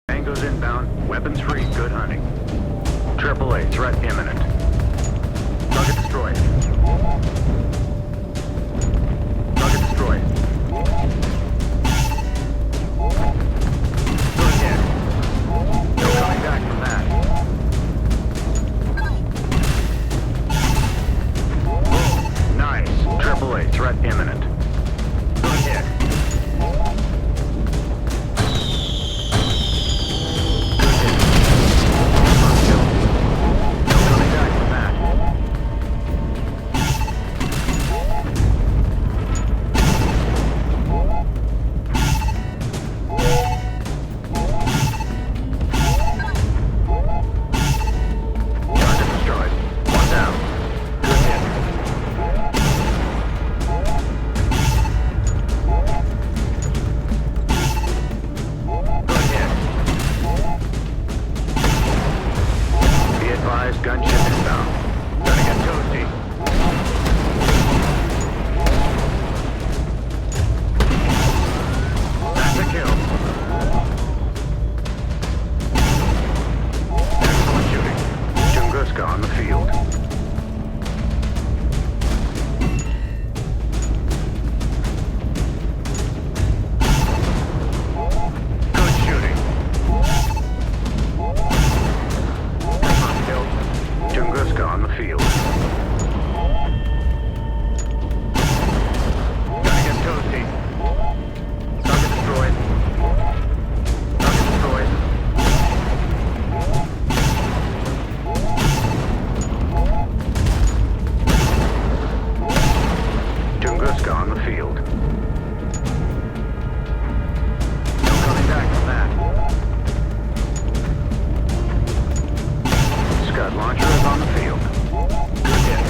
Tango's inbound. Weapons free. Good hunting. AAA. Threat imminent. Target destroyed. Target destroyed. Good hit. No coming back from that. Nice. AAA. Threat imminent. Good hit. Gunship inbound. Gonna get toasty. That's a kill. Excellent shooting. Tunguska on the field. Good shooting. Tunguska on the field. Gonna get toasty. Target destroyed. Target destroyed. Tunguska on the field. No coming back from that. Scud launcher is on the field. Good hit.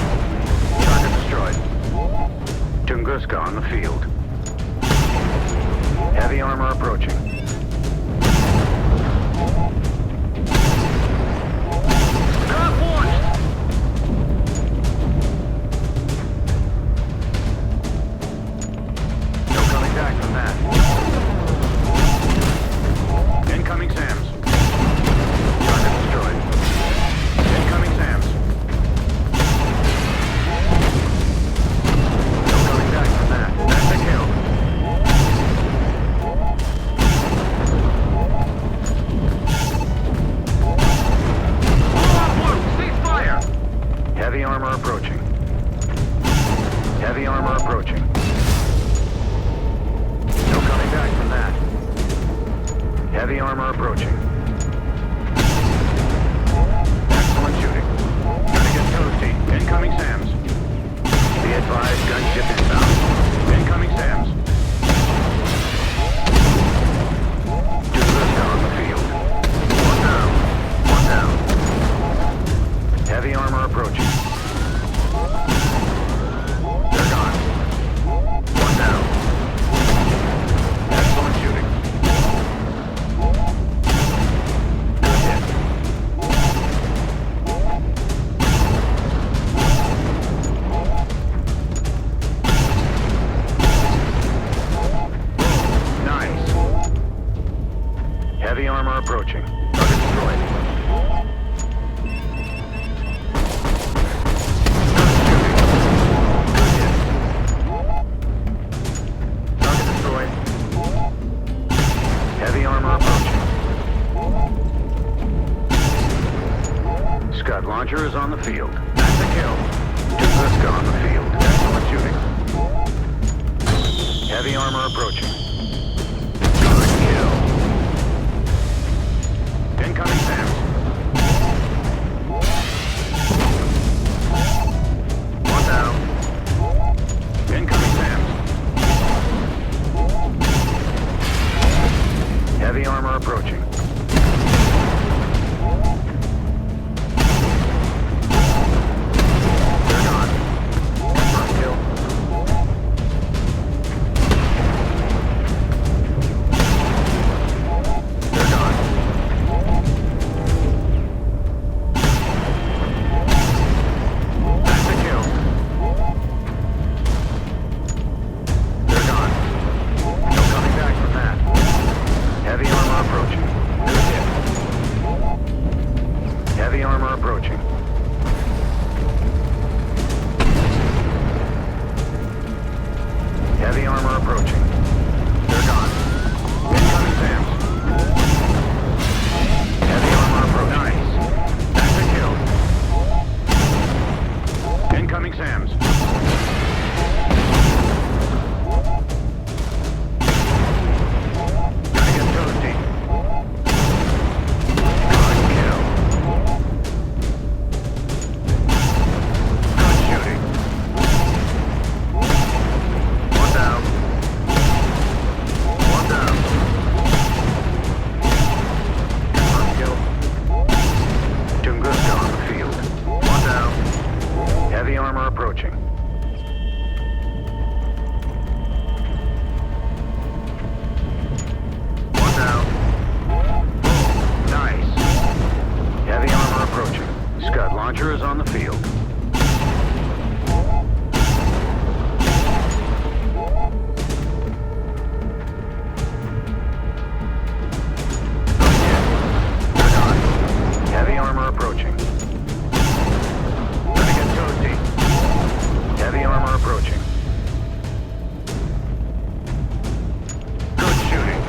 Target destroyed. Tunguska on the field. Heavy armor approaching. Cut launched! No coming back from that. Incoming SAMs. Target destroyed. Incoming SAMs. No coming back from that. That's a kill. Cease fire! Heavy armor approaching. Heavy armor approaching. No coming back from that. Heavy armor approaching. Excellent shooting. Gonna get toasty. Incoming SAMs. Be advised, gunship inbound. Incoming SAMs. Tunguska on the field. One down. One down. Heavy armor approaching. They're gone. One down. Excellent shooting. Good hit. Nice. Heavy armor approaching. Target destroyed. Good hit. Target destroyed. Heavy armor approaching. Scud launcher is on the field. That's a kill. Tunguska on the field. Excellent shooting. Heavy armor approaching. Good kill. Incoming SAMs. One down. Incoming SAMs. Heavy armor approaching. They're gone. First kill. launcher is on the field. Heavy armor approaching. Gonna get toasty. Heavy armor approaching. Good shooting.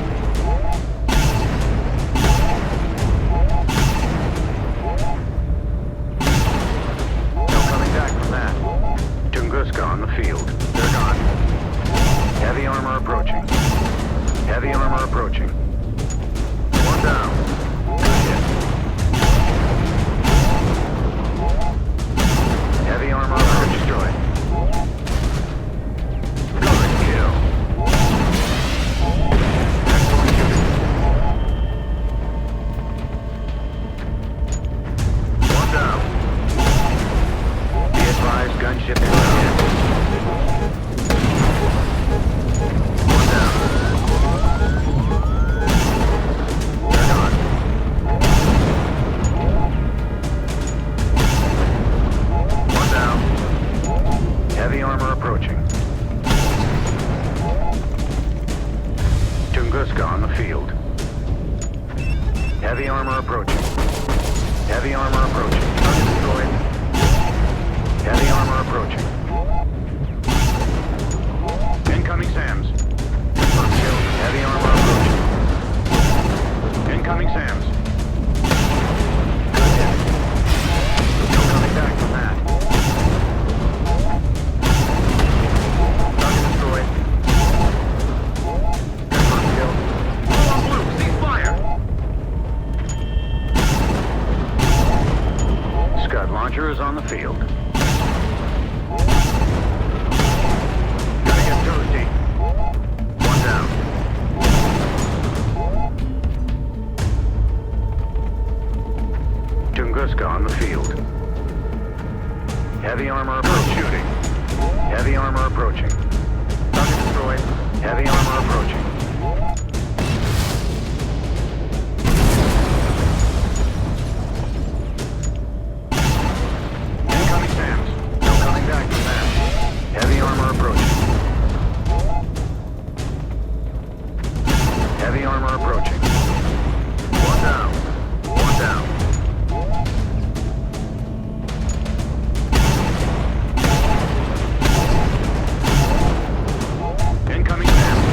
No coming back from that. Tunguska on the field. They're gone. Heavy armor approaching. Heavy armor approaching. One down. Good hit. Heavy armor destroyed. Good kill. Excellent shooting. One down. Be advised, gunship inbound. One down. They're gone. One down. Heavy armor approaching. Tunguska on the field. Heavy armor approaching. Heavy armor approaching. Target destroyed. Heavy armor approaching. Incoming SAMs. Confirmed kill. Heavy armor approaching. Incoming SAMs. Good hit. No coming back from that. Target destroyed. Confirmed kill. All on blue. Cease fire. Scud launcher is on the field. Gonna get toasty. One down. Tunguska on the field. Heavy armor approaching. Shooting. Heavy armor approaching. Target destroyed. Heavy armor approaching. Incoming SAMs. No coming back from that. Heavy armor approaching. Heavy armor approaching. One down. One down. Incoming SAMs.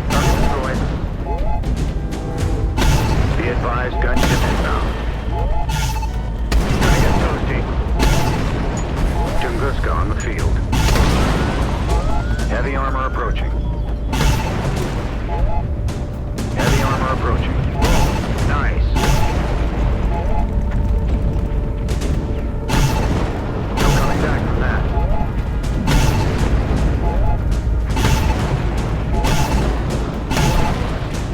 Target destroyed. Be advised, gunship inbound. Gonna get toasty. Tunguska on the field. Heavy armor approaching. Heavy armor approaching. Nice. No coming back from that.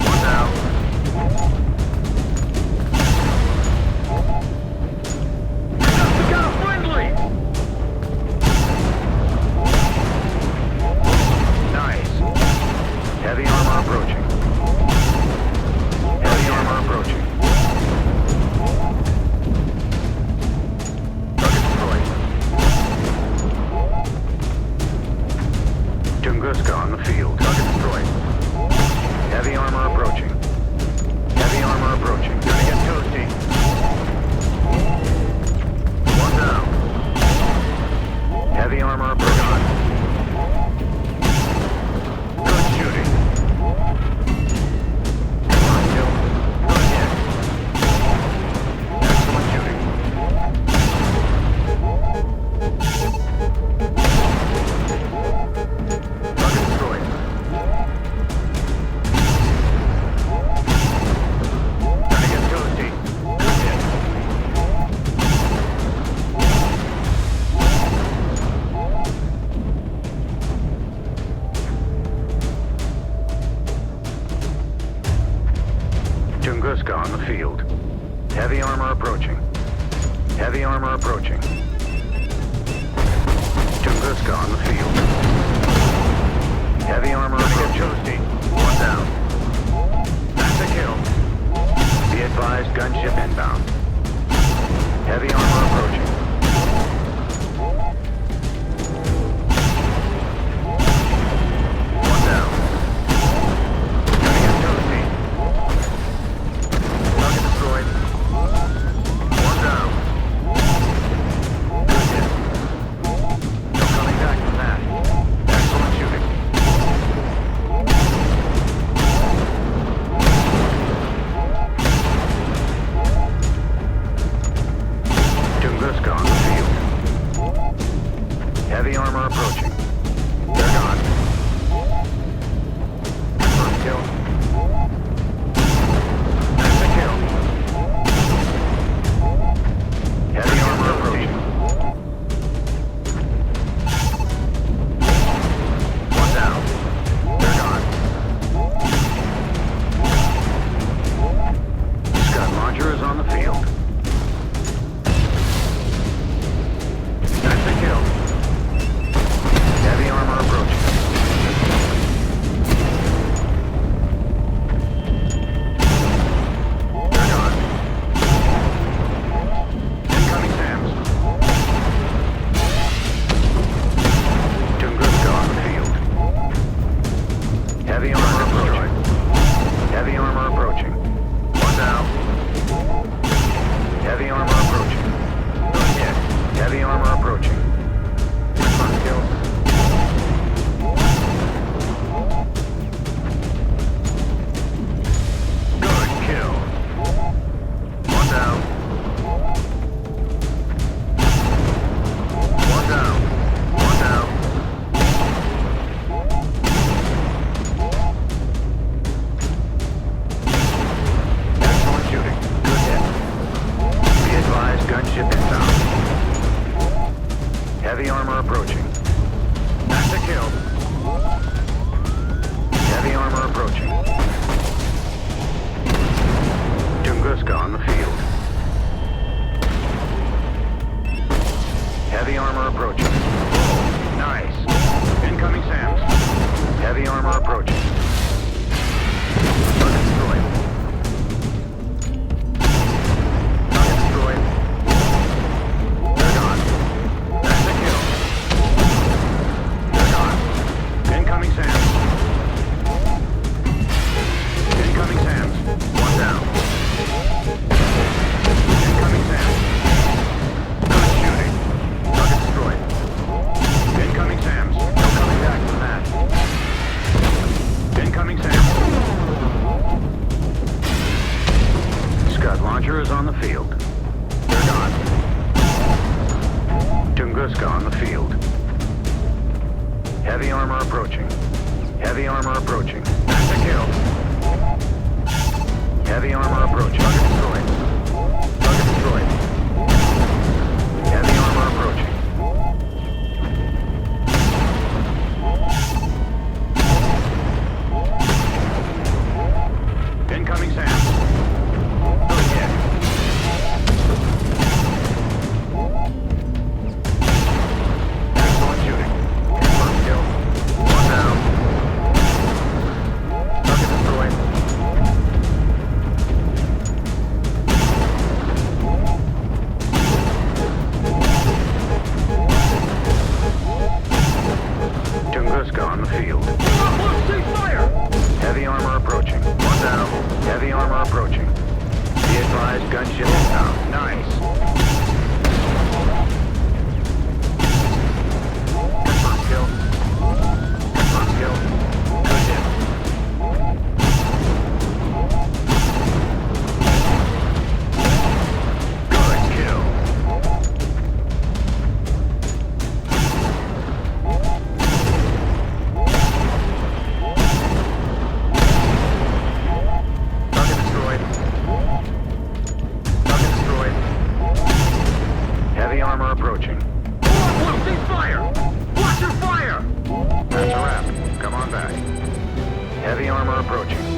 One down. We got a friendly! Nice. Heavy armor approaching. Heavy armor approaching. Target destroyed. Tunguska on the field. Target destroyed. Heavy armor approaching. Heavy armor approaching. Gonna get toasty. One down. Heavy armor approaching. Good shooting. Confirmed kill. Good hit. Excellent shooting. Target destroyed. Gonna get toasty. Good hit. Tunguska on the field. Heavy armor approaching. Heavy armor approaching. Tunguska on the field. Heavy armor approaching. One down. That's a kill. Be advised. kill. That's a kill. Heavy armor approaching. One down. They're gone. Scud launcher is on the field. That's a kill. Heavy armor approaching. They're gone. Incoming SAMs. Tunguska on the field. Heavy armor approaching. Heavy armor approaching. One down. Heavy armor approaching. Not yet. Heavy armor approaching. First kill. Good kill. One down. One down. One down. Excellent shooting. Good hit. Be advised, gunship inbound. Heavy armor approaching. That's a kill. Heavy armor approaching. Tunguska on the field. Heavy armor approaching. Nice. Incoming SAMs. Heavy armor approaching. Target destroyed. Target destroyed. They're gone. That's a kill. They're gone. Incoming SAMs. Incoming SAMs. One down. Incoming SAMs. Good shooting. Target destroyed. Incoming SAMs. No coming back from that. Incoming SAMs. Scud launcher is on the field. They're gone. Tunguska on the field. Heavy armor approaching. Heavy armor approaching. That's a kill. Heavy armor approaching. Target destroyed. Target destroyed. Heavy armor approaching. Incoming SAM. Good hit. Excellent shooting. First kill. One down. Target destroyed. Tunguska on the field. Fire! Heavy armor approaching. One down. Heavy armor approaching. Be advised, gunship is down. Nice. Confirm kill. Confirm kill. Good hit. Good kill. Target destroyed. Target destroyed. Heavy armor approaching. Cease fire! Watch your fire! That's a wrap. Come on back. Heavy armor approaching.